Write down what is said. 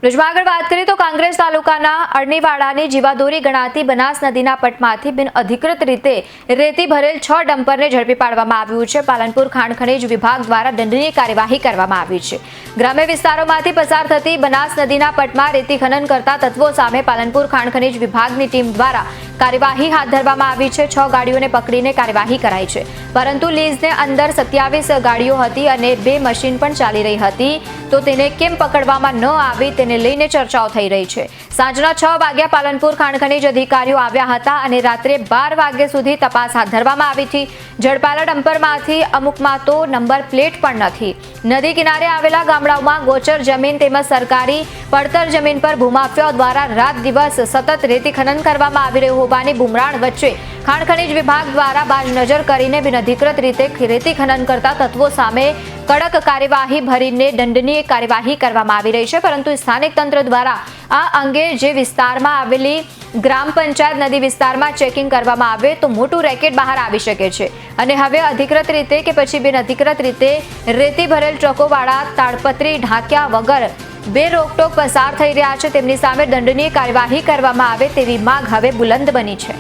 આગળ વાત કરીએ તો કાંગ્રેસ તાલુકાના અરણીવાડાની જીવાદોરી ગણાતી બનાસ નદીના પટમાંથી બિનઅધિકૃત રીતે રેતી ભરેલ 6 ડમ્પરને ઝડપી પાડવામાં આવ્યું છે। પાલનપુર ખાણ ખનીજ વિભાગ દ્વારા દંડનીય કાર્યવાહી કરવામાં આવી છે। ગ્રામ્ય વિસ્તારોમાંથી પસાર થતી બનાસ નદીના પટમાં રેતી ખનન કરતા તત્વો સામે પાલનપુર ખાણ ખનીજ વિભાગની ટીમ દ્વારા કાર્યવાહી હાથ ધરવામાં આવી છે। 6 ગાડીઓને પકડીને કાર્યવાહી કરાઈ છે, પરંતુ લીઝને અંદર 27 ગાડીઓ હતી અને 2 મશીન પણ ચાલી રહી હતી, તો તેને કેમ પકડવામાં ન આવી તેને લઈને ચર્ચાઓ થઈ રહી છે। સાંજના 6 વાગ્યા પાલનપુર ખાણ ખનીજ અધિકારીઓ આવ્યા હતા અને રાત્રે 12 વાગ્યા સુધી તપાસ હાથ ધરવામાં આવી હતી। ઝડપાયેલા ડમ્પરમાંથી અમુકમાં તો નંબર પ્લેટ પણ નથી। નદી કિનારે આવેલા ગામડાઓમાં ગોચર જમીન તેમજ સરકારી પડતર જમીન પર ભૂમાફિયાઓ દ્વારા રાત દિવસ સતત રેતી ખનન કરવામાં આવી રહ્યું હોવાની બુમરાણ વચ્ચે ખાણ ખનીજ વિભાગ દ્વારા બાજ નજર કરીને બિનઅધિકૃત રીતે રેતી ખનન કરતા તત્વો સામે કડક કાર્યવાહી ભરીને દંડનીય કાર્યવાહી કરવામાં આવી રહી છે। પરંતુ સ્થાનિક તંત્ર દ્વારા આ અંગે જે વિસ્તારમાં આવેલી ગ્રામ પંચાયત નદી વિસ્તારમાં ચેકિંગ કરવામાં આવે તો મોટું રેકેટ બહાર આવી શકે છે અને હવે અધિકૃત રીતે કે પછી બિનઅધિકૃત રીતે રેતી ભરેલ ટ્રકોવાળા તાડપત્રી ઢાંક્યા વગર બે રોકટોક પસાર થઈ રહ્યા છે, તેમની સામે દંડનીય કાર્યવાહી કરવામાં આવે તેવી માંગ હવે બુલંદ બની છે।